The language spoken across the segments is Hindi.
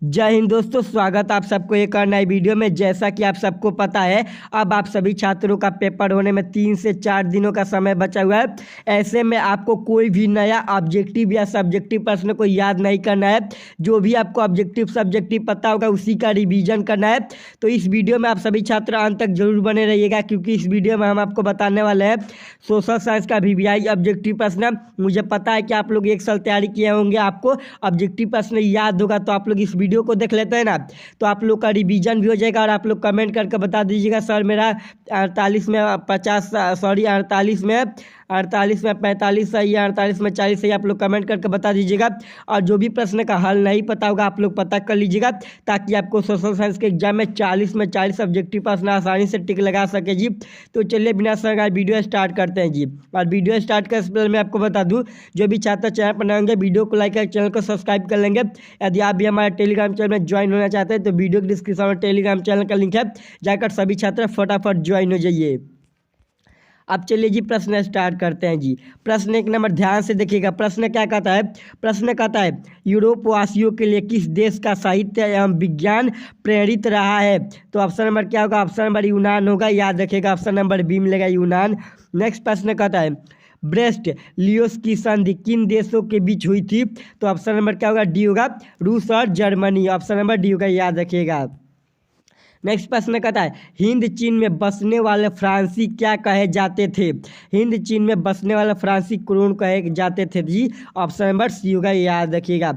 जय हिंद दोस्तों, स्वागत आप सबको एक और नई वीडियो में। जैसा कि आप सबको पता है, अब आप सभी छात्रों का पेपर होने में 3 से 4 दिनों का समय बचा हुआ है। ऐसे में आपको कोई भी नया ऑब्जेक्टिव या सब्जेक्टिव प्रश्न को याद नहीं करना है। जो भी आपको ऑब्जेक्टिव सब्जेक्टिव पता होगा उसी का रिवीजन करना है। तो इस वीडियो में आप सभी छात्र अंत तक जरूर बने रहिएगा, क्योंकि इस वीडियो में हम आपको बताने वाले हैं सोशल साइंस का VVI ऑब्जेक्टिव प्रश्न। मुझे पता है कि आप लोग एक साल तैयारी किए होंगे, आपको ऑब्जेक्टिव प्रश्न याद होगा। तो आप लोग इस वीडियो को देख लेते हैं ना, तो आप लोग का रिवीजन भी हो जाएगा। और आप लोग कमेंट करके बता दीजिएगा सर मेरा 48 में 48 में 45 सही है, 48 में 40 सही। आप लोग कमेंट करके बता दीजिएगा। और जो भी प्रश्न का हल नहीं पता होगा आप लोग पता कर लीजिएगा, ताकि आपको सोशल साइंस के एग्जाम में 40 में 40 ऑब्जेक्टिव प्रश्न आसानी से टिक लगा सके जी। तो चलिए बिना समय वीडियो स्टार्ट करते हैं जी। और वीडियो स्टार्ट करने से पहले मैं आपको बता दूं, जो भी छात्र चैनल पर नए होंगे वीडियो को लाइक कर चैनल को सब्सक्राइब कर लेंगे। यदि आप भी हमारे टेलीग्राम चैनल में ज्वाइन होना चाहते हैं तो वीडियो के डिस्क्रिप्शन में टेलीग्राम चैनल का लिंक है, जाकर सभी छात्र फटाफट ज्वाइन हो जाइए। अब चलिए जी प्रश्न स्टार्ट करते हैं जी। प्रश्न 1 नंबर ध्यान से देखिएगा। प्रश्न क्या कहता है? प्रश्न कहता है यूरोप वासियों के लिए किस देश का साहित्य एवं विज्ञान प्रेरित रहा है? तो ऑप्शन नंबर क्या होगा? ऑप्शन नंबर यूनान होगा, याद रखिएगा। ऑप्शन नंबर बी मिलेगा यूनान। नेक्स्ट प्रश्न कहता है ब्रेस्ट लियोस की संधि किन देशों के बीच हुई थी? तो ऑप्शन नंबर क्या होगा? डी होगा, रूस और जर्मनी। ऑप्शन नंबर डी होगा, याद रखिएगा। नेक्स्ट प्रश्न कहता है हिंद चीन में बसने वाले फ्रांसी क्या कहे जाते थे? हिंद चीन में बसने वाले फ्रांसी कौन कहे जाते थे जी? ऑप्शन नंबर सी होगा, याद रखिएगा।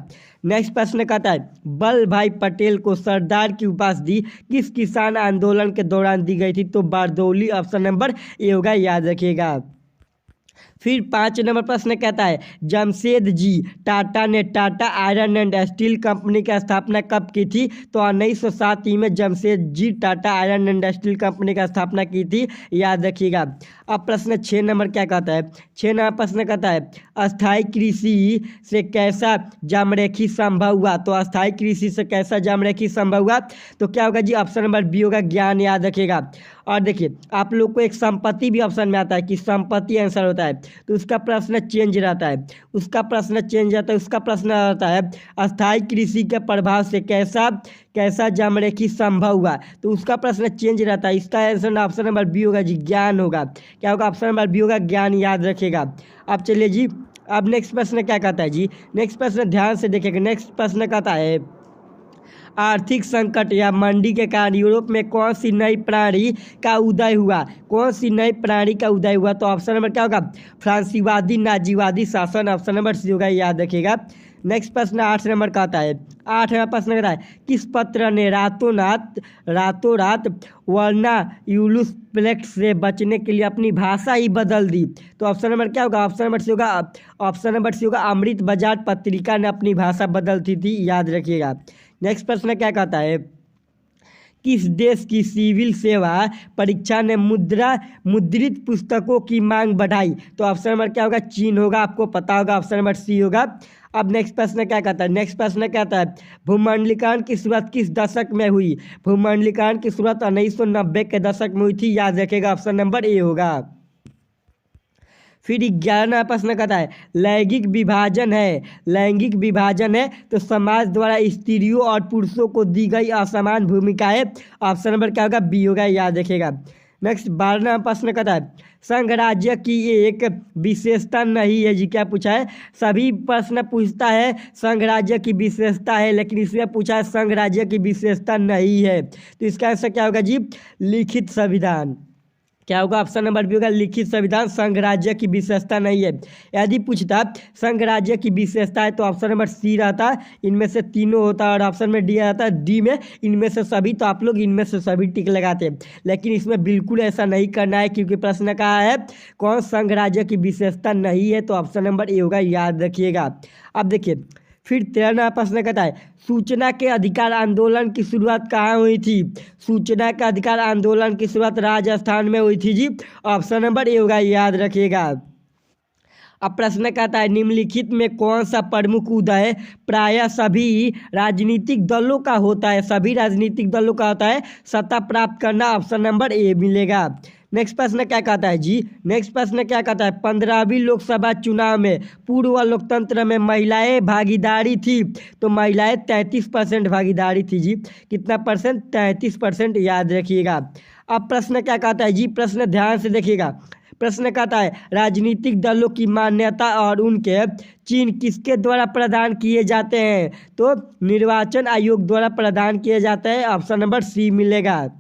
नेक्स्ट प्रश्न कहता है वल्लभ भाई पटेल को सरदार की उपाधि किस किसान आंदोलन के दौरान दी गई थी? तो बारदौली। ऑप्शन नंबर ए होगा, याद रखिएगा। फिर 5 नंबर प्रश्न कहता है जमशेद जी टाटा ने Tata iron and steel company की स्थापना कब की थी? तो 1907 में Jamshed ji Tata iron and steel company की स्थापना की थी, याद रखिएगा। अब प्रश्न 6 नंबर क्या कहता है? 6 नंबर प्रश्न कहता है अस्थायी कृषि से कैसा जामरेखी संभव हुआ? तो अस्थायी कृषि से कैसा जामरेखी संभव हुआ? तो क्या होगा जी? ऑप्शन नंबर बी होगा, ज्ञान, याद रखिएगा। और देखिए आप लोग को एक संपत्ति भी ऑप्शन में आता है कि संपत्ति आंसर होता है, तो उसका प्रश्न चेंज रहता है। उसका प्रश्न रहता है अस्थायी कृषि के प्रभाव से कैसा जामरेखी संभव हुआ? तो उसका प्रश्न चेंज रहता है। इसका आंसर ऑप्शन नंबर बी होगा जी, ज्ञान होगा। क्या होगा? ऑप्शन नंबर बी होगा, ज्ञान, याद रखिएगा। अब चलिए जी, अब नेक्स्ट प्रश्न क्या कहता है जी? नेक्स्ट प्रश्न ध्यान से देखिएगा। नेक्स्ट प्रश्न कहता है आर्थिक संकट या मंदी के कारण यूरोप में कौन सी नई प्रणाली का उदय हुआ? कौन सी नई प्रणाली का उदय हुआ? तो ऑप्शन नंबर क्या होगा? फ्रांसीवादी नाजीवादी शासन। ऑप्शन नंबर सी होगा, याद रखिएगा। नेक्स्ट प्रश्न 8 नंबर का आता है। 8 नंबर प्रश्न कहता है किस पत्र ने रातों रात वर्ना यूलुस प्लेक्स से बचने के लिए अपनी भाषा ही बदल दी? तो ऑप्शन नंबर क्या होगा? ऑप्शन नंबर सी होगा, अमृत बाजार पत्रिका ने अपनी भाषा बदलती थी, याद रखिएगा। नेक्स्ट प्रश्न क्या कहता है किस देश की सिविल सेवा परीक्षा ने मुद्रित पुस्तकों की मांग बढ़ाई? तो ऑप्शन नंबर क्या होगा? चीन होगा, आपको पता होगा। ऑप्शन नंबर सी होगा। अब नेक्स्ट प्रश्न क्या कहता है? नेक्स्ट प्रश्न कहता है भूमंडलीकरण की शुरुआत किस दशक में हुई? भूमंडलीकरण की शुरुआत 1990 के दशक में हुई थी, याद रखेगा। ऑप्शन नंबर ए होगा। फिर 11वां प्रश्न कहता है लैंगिक विभाजन है तो समाज द्वारा स्त्रियों और पुरुषों को दी गई असमान भूमिकाएं। ऑप्शन नंबर क्या होगा? बी होगा, याद रखेगा। नेक्स्ट 12वां प्रश्न कहता है संघ राज्य की एक विशेषता नहीं है जी। क्या पूछा है? सभी प्रश्न पूछता है संघ राज्य की विशेषता है, लेकिन इसमें पूछा है संघ राज्य की विशेषता नहीं है। तो इसका आंसर क्या होगा जी? लिखित संविधान। क्या होगा? ऑप्शन नंबर बी होगा, लिखित संविधान संघ राज्य की विशेषता नहीं है। यदि पूछता संघ राज्य की विशेषता है तो ऑप्शन नंबर सी रहता, इनमें से तीनों होता, और ऑप्शन में डी आता है डी में इनमें से सभी। तो आप लोग इनमें से सभी टिक लगाते हैं, लेकिन इसमें बिल्कुल ऐसा नहीं करना है, क्योंकि प्रश्न कहा है कौन संघ राज्य की विशेषता नहीं है? तो ऑप्शन नंबर ए होगा, याद रखिएगा। अब देखिए फिर 13वां प्रश्न कहता है सूचना के अधिकार आंदोलन की शुरुआत कहाँ हुई थी? सूचना का अधिकार आंदोलन की शुरुआत राजस्थान में हुई थी जी। ऑप्शन नंबर ए होगा, याद रखिएगा। अब प्रश्न कहता है निम्नलिखित में कौन सा प्रमुख उदय प्रायः सभी राजनीतिक दलों का होता है? सभी राजनीतिक दलों का होता है सत्ता प्राप्त करना। ऑप्शन नंबर ए मिलेगा। नेक्स्ट प्रश्न क्या कहता है जी, नेक्स्ट प्रश्न क्या कहता है, 15वीं लोकसभा चुनाव में पूर्व लोकतंत्र में महिलाएं भागीदारी थी, तो महिलाएं 33% भागीदारी थी जी। कितना परसेंट? 33%, याद रखिएगा। अब प्रश्न क्या कहता है जी, प्रश्न ध्यान से देखिएगा। प्रश्न कहता है राजनीतिक दलों की मान्यता और उनके चिन्ह किसके द्वारा प्रदान किए जाते हैं, तो निर्वाचन आयोग द्वारा प्रदान किए जाते हैं। ऑप्शन नंबर सी मिलेगा।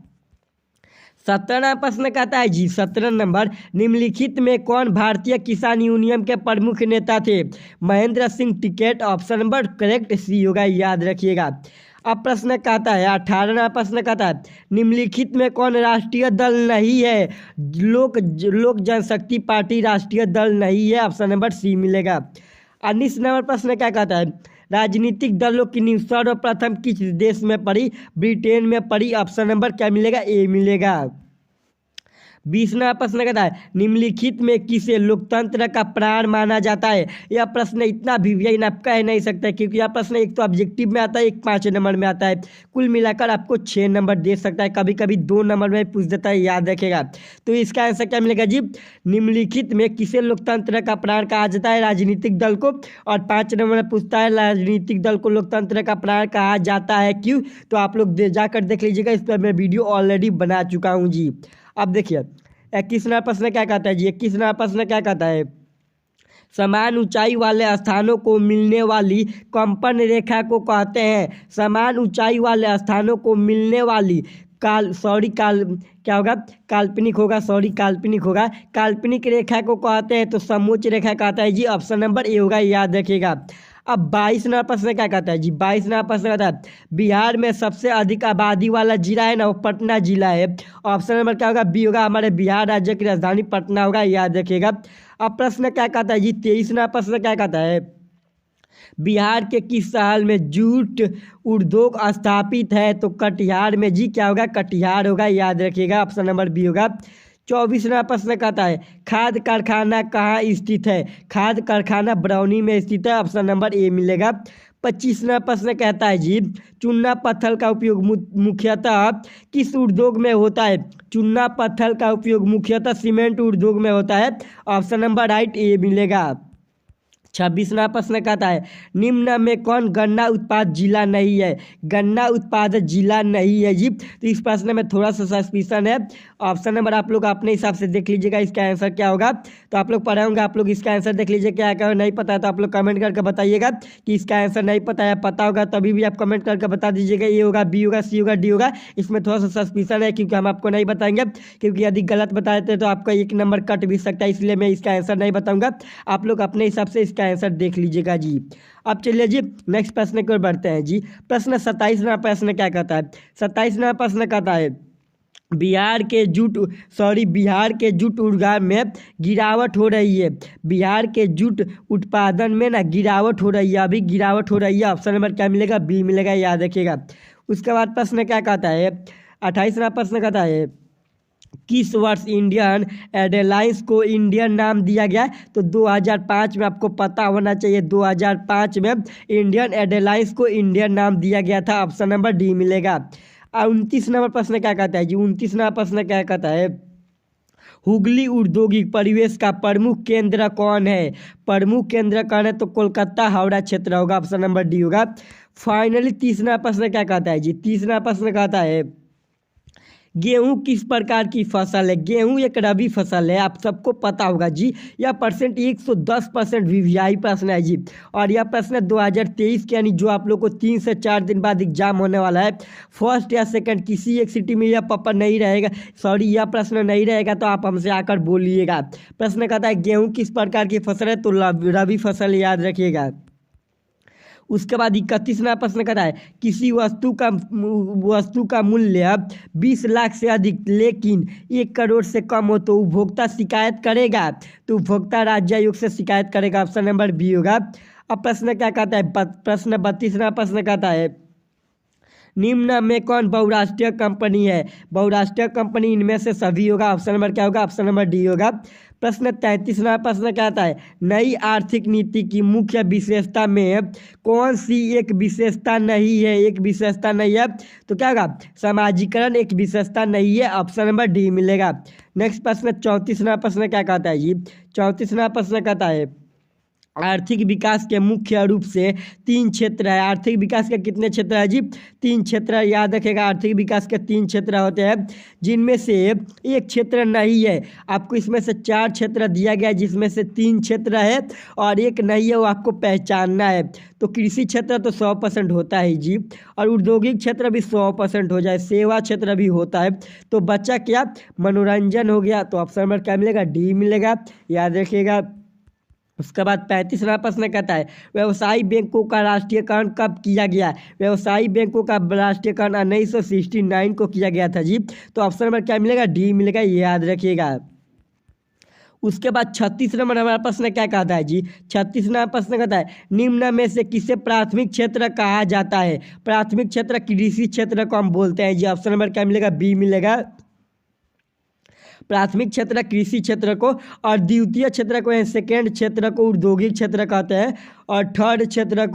17वां प्रश्न कहता है जी, 17 नंबर, निम्नलिखित में कौन भारतीय किसान यूनियन के प्रमुख नेता थे? Mahendra Singh Tikait. Option number correct C होगा, याद रखिएगा। अब प्रश्न कहता है 18वां प्रश्न कहता है निम्नलिखित में कौन राष्ट्रीय दल नहीं है? लोक जनशक्ति पार्टी राष्ट्रीय दल नहीं है। ऑप्शन नंबर सी मिलेगा। 19 नंबर प्रश्न क्या कहता है राजनीतिक दलों की नींव सर्वप्रथम किस देश में पड़ी? ब्रिटेन में पड़ी। ऑप्शन नंबर क्या मिलेगा? ए मिलेगा। 20वां प्रश्न कहता है निम्नलिखित में किसे लोकतंत्र का प्राण माना जाता है? यह प्रश्न इतना भिवियाइन आप कह नहीं सकते, क्योंकि यह प्रश्न एक तो ऑब्जेक्टिव में आता है, एक 5 नंबर में आता है। कुल मिलाकर आपको 6 नंबर दे सकता है, कभी कभी 2 नंबर में पूछ देता है, याद रखेगा। तो इसका आंसर क्या मिलेगा जी, निम्नलिखित में किसे लोकतंत्र का प्राण कहा जाता है? राजनीतिक दल को। और 5 नंबर में पूछता है राजनीतिक दल को लोकतंत्र का प्राण कहा जाता है क्यों? तो आप लोग जाकर देख लीजिएगा, इस पर मैं वीडियो ऑलरेडी बना चुका हूँ जी। अब देखिए 21वां प्रश्न क्या कहता है जी, 21वां प्रश्न क्या कहता है समान ऊंचाई वाले स्थानों को मिलने वाली कंपन रेखा को कहते हैं। समान ऊंचाई वाले स्थानों को मिलने वाली क्या होगा? काल्पनिक होगा, काल्पनिक होगा। काल्पनिक रेखा को कहते हैं तो समोच्च रेखा कहता है जी। ऑप्शन नंबर ए होगा, याद रखिएगा। अब 22वां प्रश्न क्या कहता है जी, 22वां प्रश्न कहता है बिहार में सबसे अधिक आबादी वाला जिला है ना, वो पटना जिला है। ऑप्शन नंबर क्या होगा? बी होगा, हमारे बिहार राज्य की राजधानी पटना होगा, याद रखिएगा। अब प्रश्न क्या कहता है जी, 23वां प्रश्न क्या कहता है बिहार के किस शहर में जूट उद्योग स्थापित है? तो कटिहार में जी। क्या होगा? कटिहार होगा, याद रखिएगा। ऑप्शन नंबर बी होगा। 24वां प्रश्न कहता है खाद कारखाना कहाँ स्थित है? खाद कारखाना बरौनी में स्थित है। ऑप्शन नंबर ए मिलेगा। 25वां प्रश्न कहता है जी चूना पत्थर का उपयोग मुख्यतः किस उद्योग में होता है? चूना पत्थर का उपयोग मुख्यतः सीमेंट उद्योग में होता है। ऑप्शन नंबर राइट ए मिलेगा। 26वां प्रश्न कहता है निम्न में कौन गन्ना उत्पाद जिला नहीं है? गन्ना उत्पादक जिला नहीं है जी। तो इस प्रश्न में थोड़ा सा सस्पिशन है। ऑप्शन नंबर आप लोग अपने हिसाब से देख लीजिएगा, इसका आंसर क्या होगा। तो आप लोग पढ़े होंगे, आप लोग इसका आंसर देख लीजिए क्या क्या नहीं पता है तो आप लोग कमेंट करके बताइएगा कि इसका आंसर नहीं पता है। पता होगा तभी भी आप कमेंट करके बता दीजिएगा, ए होगा, बी होगा, सी होगा, डी होगा। इसमें थोड़ा सा सस्पिशन है क्योंकि हम आपको नहीं बताएंगे, क्योंकि यदि गलत बता देते तो आपका 1 नंबर कट भी सकता है, इसलिए मैं इसका आंसर नहीं बताऊँगा। आप लोग अपने हिसाब से इसका आंसर देख लीजिएगा जी। अब चलिए जी नेक्स्ट प्रश्न की ओर बढ़ते हैं जी। प्रश्न 27वां प्रश्न क्या कहता है? 27वां प्रश्न कहता है बिहार के जूट उद्योग में गिरावट हो रही है। बिहार के जूट उत्पादन में ना गिरावट हो रही है, अभी गिरावट हो रही है। ऑप्शन नंबर क्या मिलेगा? बी मिलेगा, याद रखिएगा। उसके बाद प्रश्न क्या कहता है 28वां प्रश्न कहता है किस वर्ष इंडियन एयरलाइंस को इंडियन नाम दिया गया? तो 2005 में, आपको पता होना चाहिए, 2005 में इंडियन एयरलाइंस को इंडियन नाम दिया गया था। ऑप्शन नंबर डी मिलेगा। 29 नंबर प्रश्न क्या कहता है जी, 29वां प्रश्न क्या कहता है हुगली औद्योगिक परिवेश का प्रमुख केंद्र कौन है? प्रमुख केंद्र कौन है? तो कोलकाता हावड़ा क्षेत्र होगा। ऑप्शन नंबर डी होगा। फाइनली 30वां प्रश्न क्या कहता है जी, 30वां प्रश्न कहता है गेहूं किस प्रकार की फसल है? गेहूं एक रबी फसल है, आप सबको पता होगा जी। यह परसेंट 110% वीवीआई प्रश्न है जी। और यह प्रश्न 2023 के, यानी जो आप लोग को 3 से 4 दिन बाद एग्जाम होने वाला है, फर्स्ट या सेकंड किसी एक सिटी में यह पेपर नहीं रहेगा, यह प्रश्न नहीं रहेगा, तो आप हमसे आकर बोलिएगा। प्रश्न कहता है गेहूँ किस प्रकार की फसल है? तो रबी फसल, याद रखिएगा। उसके बाद 31वां प्रश्न कहता है किसी वस्तु का मूल्य 20 लाख से अधिक लेकिन 1 करोड़ से कम हो तो उपभोक्ता शिकायत करेगा? तो उपभोक्ता राज्य आयोग से शिकायत करेगा। ऑप्शन नंबर बी होगा। अब प्रश्न क्या कहता है प्रश्न 32वां प्रश्न कहता है निम्न में कौन बहुराष्ट्रीय कंपनी है? बहुराष्ट्रीय कंपनी इनमें से सभी होगा। ऑप्शन नंबर क्या होगा? ऑप्शन नंबर डी होगा। प्रश्न 33वां प्रश्न क्या आता है? नई आर्थिक नीति की मुख्य विशेषता में कौन सी एक विशेषता नहीं है? एक विशेषता नहीं है तो क्या होगा? समाजीकरण एक विशेषता नहीं है। ऑप्शन नंबर डी मिलेगा। नेक्स्ट प्रश्न 34वां प्रश्न क्या कहता है जी? 34वां प्रश्न कहता है आर्थिक विकास के मुख्य रूप से 3 क्षेत्र है। आर्थिक विकास के कितने क्षेत्र है जी? 3 क्षेत्र है। याद रखेगा आर्थिक विकास के 3 क्षेत्र होते हैं, जिनमें से एक क्षेत्र नहीं है। आपको इसमें से 4 क्षेत्र दिया गया है, जिसमें से 3 क्षेत्र है और एक नहीं है, वो आपको पहचानना है। तो कृषि क्षेत्र तो 100% होता है जी, और औद्योगिक क्षेत्र भी 100% हो जाए, सेवा क्षेत्र भी होता है। तो बच्चा क्या? मनोरंजन हो गया। तो ऑप्शन नंबर क्या मिलेगा? डी मिलेगा। याद रखिएगा। उसके बाद 35वां प्रश्न कहता है व्यवसायिक बैंकों का राष्ट्रीयकरण कब किया गया? व्यवसायिक बैंकों का राष्ट्रीयकरण 1969 को किया गया था जी। तो ऑप्शन नंबर क्या मिलेगा? डी मिलेगा। याद रखिएगा। उसके बाद 36 नंबर हमारा प्रश्न क्या कहता है जी? 36वां प्रश्न कहता है निम्न में से किसे प्राथमिक क्षेत्र कहा जाता है? प्राथमिक क्षेत्र कृषि क्षेत्र को हम बोलते हैं जी। ऑप्शन नंबर क्या मिलेगा? बी मिलेगा। प्राथमिक क्षेत्र कृषि क्षेत्र को, और द्वितीय क्षेत्र को या सेकेंड क्षेत्र को औद्योगिक क्षेत्र कहते हैं, और थर्ड क्षेत्र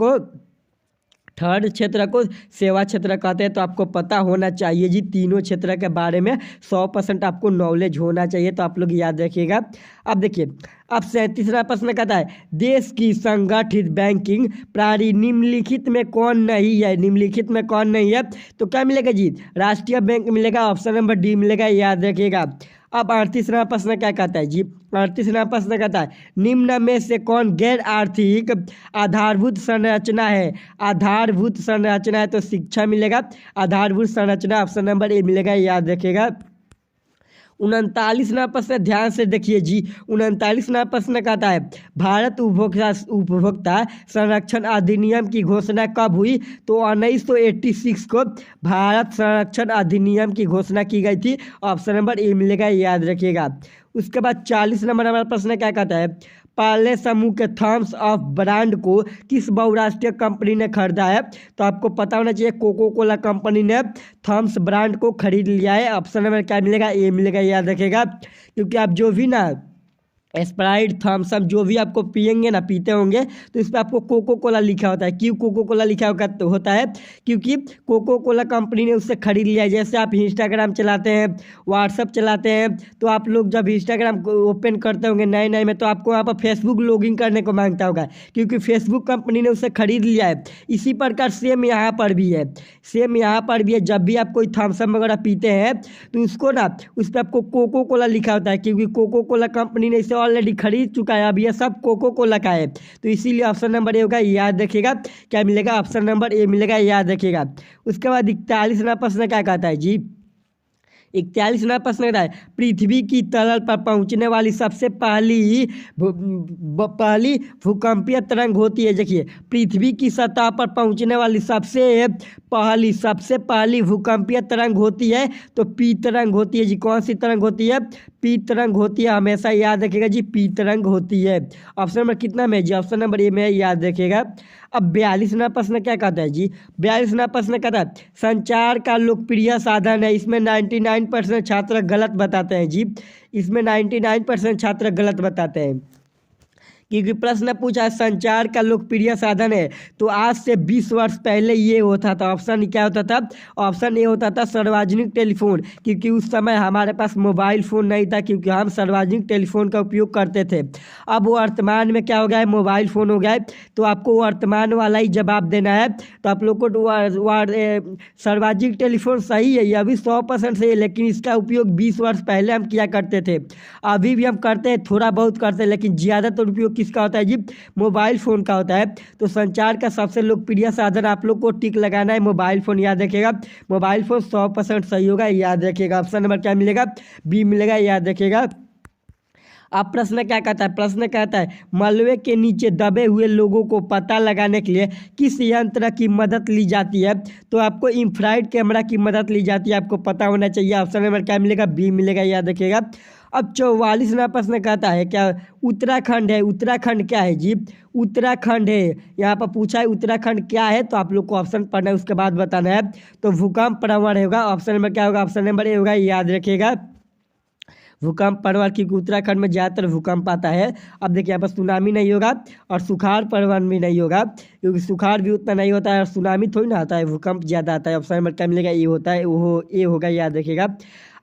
को सेवा क्षेत्र कहते हैं। तो आपको पता होना चाहिए जी, तीनों क्षेत्र के बारे में 100% आपको नॉलेज होना चाहिए। तो आप लोग याद रखिएगा। अब देखिए, अब 37वां प्रश्न कहता है देश की संगठित बैंकिंग प्रणाली निम्नलिखित में कौन नहीं है? निम्नलिखित में कौन नहीं है? तो क्या मिलेगा जी? राष्ट्रीय बैंक मिलेगा। ऑप्शन नंबर डी मिलेगा। याद रखिएगा। अब 38वां प्रश्न क्या कहता है जी? 38वां प्रश्न कहता है निम्न में से कौन गैर आर्थिक आधारभूत संरचना है? आधारभूत संरचना है तो शिक्षा मिलेगा। आधारभूत संरचना ऑप्शन नंबर ए मिलेगा। याद रखिएगा। 39वां प्रश्न ध्यान से देखिए जी। 39वां प्रश्न कहता है भारत उपभोक्ता संरक्षण अधिनियम की घोषणा कब हुई? तो 1986 को भारत संरक्षण अधिनियम की घोषणा की गई थी। ऑप्शन नंबर ए मिलेगा। याद रखिएगा। उसके बाद 40 नंबर हमारा प्रश्न क्या कहता है पार्ले समूह के थम्स ऑफ ब्रांड को किस बहुराष्ट्रीय कंपनी ने खरीदा है? तो आपको पता होना चाहिए कोको कोला कंपनी ने थम्स ब्रांड को खरीद लिया है। ऑप्शन नंबर क्या मिलेगा? ए मिलेगा। याद रखेगा। क्योंकि आप जो भी ना स्प्राइट थम्सअप जो भी आपको पियेंगे ना, पीते होंगे, तो इस पर आपको कोको कोला लिखा होता है। क्यों कोको कोला लिखा होता है? क्योंकि कोको कोला कंपनी ने उससे खरीद लिया है। जैसे आप इंस्टाग्राम चलाते हैं, व्हाट्सअप चलाते हैं, तो आप लोग जब इंस्टाग्राम ओपन करते होंगे नए नए में, तो आपको वहाँ पर फेसबुक लॉगिन करने को मांगता होगा, क्योंकि फेसबुक कंपनी ने उसे खरीद लिया है। इसी प्रकार सेम यहाँ पर भी है। सेम यहाँ पर भी है। जब भी आप कोई थम्सअप वगैरह पीते हैं तो उसको ना, उस पर आपको कोको कोला लिखा होता है, क्योंकि कोको कोला कंपनी ने इसे ऑलरेडी खरीद चुका है। अब ये सब कोको कोला का है, तो इसीलिए ऑप्शन नंबर ए होगा। याद रखिएगा। क्या मिलेगा? ऑप्शन नंबर ए मिलेगा। याद रखिएगा। उसके बाद 41वां प्रश्न क्या कहता है जी? 41वां प्रश्न कहता है पृथ्वी की तल पर पहुंचने वाली सबसे पहली भूकंपीय तरंग होती है। देखिए, पृथ्वी की सतह पर पहुंचने वाली सबसे पहली भूकंपीय तरंग होती है तो पी तरंग होती है जी। कौन सी तरंग होती है? पी तरंग होती है। हमेशा याद रखिएगा जी, पी तरंग होती है। ऑप्शन नंबर कितना में जी? ऑप्शन नंबर ए में। याद रखिएगा। अब 42वां प्रश्न क्या कहता है जी? 42वां प्रश्न कहता है संचार का लोकप्रिय साधन है। इसमें 99% छात्र गलत बताते हैं जी। इसमें 99% छात्र गलत बताते हैं, क्योंकि प्रश्न पूछा है संचार का लोकप्रिय साधन है, तो आज से 20 वर्ष पहले ये होता था। ऑप्शन क्या होता था? ऑप्शन ए होता था सार्वजनिक टेलीफोन, क्योंकि उस समय हमारे पास मोबाइल फ़ोन नहीं था, क्योंकि हम सार्वजनिक टेलीफोन का उपयोग करते थे। अब वर्तमान में क्या हो गया है? मोबाइल फ़ोन हो गया है। तो आपको वर्तमान वाला ही जवाब देना है। तो आप लोग को सार्वजनिक टेलीफोन सही है, ये अभी 100% सही है, लेकिन इसका उपयोग 20 वर्ष पहले हम किया करते थे। अभी भी हम करते हैं, थोड़ा बहुत करते हैं, लेकिन ज़्यादातर उपयोग किसका होता है जी? मोबाइल फ़ोन का होता है। तो संचार का सबसे लोकप्रिय साधन आप लोग को टिक लगाना है मोबाइल फ़ोन। याद रखिएगा। मोबाइल फ़ोन 100% सही होगा। याद रखिएगा। ऑप्शन नंबर क्या मिलेगा? बी मिलेगा। याद रखिएगा। अब प्रश्न क्या कहता है? प्रश्न कहता है मलबे के नीचे दबे हुए लोगों को पता लगाने के लिए किस यंत्र की मदद ली जाती है? तो आपको इंफ्रारेड कैमरा की मदद ली जाती है। आपको पता होना चाहिए। ऑप्शन नंबर क्या मिलेगा? बी मिलेगा। याद रखिएगा। अब 44वां प्रश्न कहता है क्या उत्तराखंड है, उत्तराखंड क्या है जी, उत्तराखंड है। यहाँ पर पूछा है उत्तराखंड क्या है, तो आप लोग को ऑप्शन पढ़ना है उसके बाद बताना है। तो भूकंप प्रवण होगा, ऑप्शन नंबर क्या होगा, ऑप्शन नंबर ए होगा, याद रखिएगा भूकंप प्रवण, क्योंकि उत्तराखंड में ज़्यादातर भूकंप आता है। अब देखिए यहाँ पर सुनामी नहीं होगा और सुखाड़ प्रवण भी नहीं होगा, क्योंकि सुखाड़ भी उतना नहीं होता है और सुनामी थोड़ी ना आता है, भूकंप ज़्यादा आता है। ऑप्शन नंबर क्या मिलेगा, ये होता है, वो ए होगा, याद रखिएगा।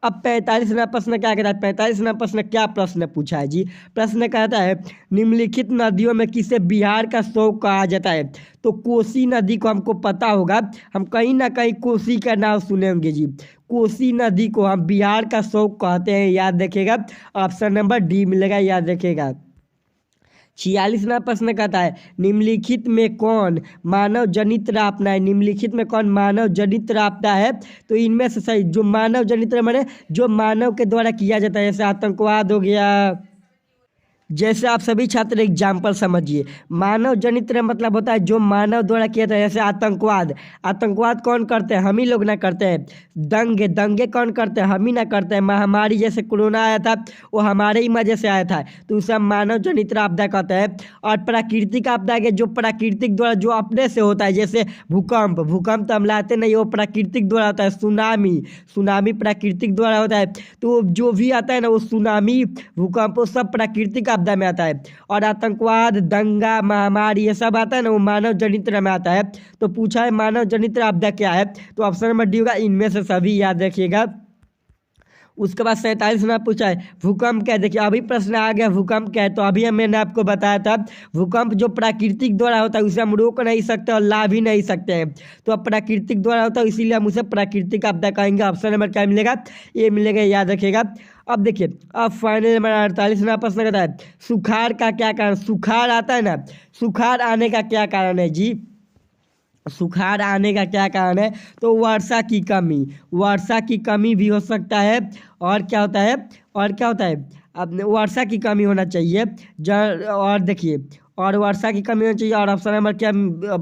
अब 45वां प्रश्न क्या कहता है, 45वां प्रश्न क्या प्रश्न पूछा है जी, प्रश्न कहता है निम्नलिखित नदियों में किसे बिहार का शौक कहा जाता है। तो कोसी नदी को हमको पता होगा, हम कहीं ना कहीं कोसी का नाम सुने होंगे जी। कोसी नदी को हम बिहार का शौक कहते हैं, याद रखिएगा। ऑप्शन नंबर डी मिलेगा, याद रखिएगा। 46वां प्रश्न कहता है निम्नलिखित में कौन मानव जनित आपदा है, निम्नलिखित में कौन मानव जनित आपदा है। तो इनमें से सही जो मानव जनित माने जो मानव के द्वारा किया जाता है, जैसे आतंकवाद हो गया, जैसे आप सभी छात्र एग्जाम्पल समझिए, मानव जनित मतलब होता है जो मानव द्वारा किया जाता है। जैसे आतंकवाद, आतंकवाद कौन करते हैं, हम ही लोग ना करते हैं। दंगे, दंगे कौन करते हैं, हम ही ना करते हैं। महामारी जैसे कोरोना आया था, वो हमारे ही वजह से आया था, तो उसे हम मानव जनित आपदा कहते हैं। और प्राकृतिक आपदा के जो प्राकृतिक द्वारा जो अपने से होता है, जैसे भूकंप, भूकंप तो हम लाते नहीं, वो प्राकृतिक द्वारा होता है। सुनामी, सुनामी प्राकृतिक द्वारा होता है। तो जो भी आता है ना, वो सुनामी, भूकंप, वो सब प्राकृतिक आपदा में आता है। और आतंकवाद, दंगा, महामारी, ये सब आता है ना, वो मानव जनित में आता है। तो पूछा है मानव जनित आपदा क्या है, तो ऑप्शन नंबर डी होगा, इनमें से सभी, याद रखिएगा। उसके बाद 47वां पूछा है भूकंप क्या है। देखिए अभी प्रश्न आ गया भूकंप क्या है, तो अभी मैंने आपको बताया था भूकंप जो प्राकृतिक द्वारा होता है उसे हम रोक नहीं सकते और ला भी नहीं सकते हैं। तो अब प्राकृतिक द्वारा होता है, इसीलिए हम उसे प्राकृतिक आपदा कहेंगे। ऑप्शन नंबर क्या मिलेगा, ये मिलेगा, याद रखिएगा। अब देखिए अब फाइनल नंबर 48वां प्रश्न कहता है सुखाड़ का क्या कारण, सुखाड़ आता है ना, सुखाड़ आने का क्या कारण है जी, सुखाड़ आने का क्या कारण है। तो वर्षा की कमी, वर्षा की कमी भी हो सकता है। और क्या होता है, और क्या होता है, अब वर्षा की कमी होना चाहिए और देखिए और वर्षा की कमी होनी चाहिए। और ऑप्शन नंबर क्या,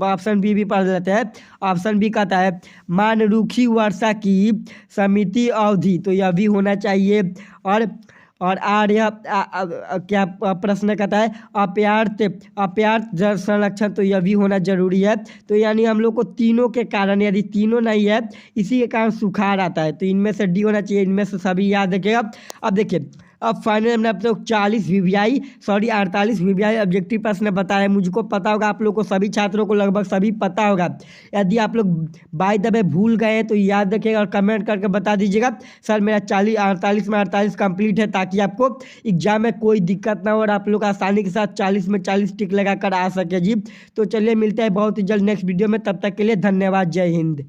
ऑप्शन बी भी पढ़ लेते हैं। ऑप्शन बी कहता है मान रूखी वर्षा की समिति अवधि, तो यह भी होना चाहिए। और आर्य क्या प्रश्न कहता है अपर्याप्त जल संरक्षण, तो यह भी होना जरूरी है। तो यानी हम लोग को तीनों के कारण, यदि तीनों नहीं है इसी के कारण सुखाड़ आता है, तो इनमें से डी होना चाहिए, इनमें से सभी, याद रखिएगा। अब देखिए अब फाइनल हमने आप लोग 48 वीवीआई ऑब्जेक्टिव प्रश्न बताया। मुझको पता होगा, आप लोग को सभी छात्रों को लगभग सभी पता होगा। यदि आप लोग बाय द वे भूल गए हैं तो याद रखिएगा और कमेंट करके बता दीजिएगा सर मेरा 48 में 48 कंप्लीट है, ताकि आपको एग्जाम में कोई दिक्कत ना हो और आप लोग आसानी के साथ 40 में 40 टिक लगा कर आ सके जी। तो चलिए मिलते हैं बहुत ही जल्द नेक्स्ट वीडियो में, तब तक के लिए धन्यवाद, जय हिंद।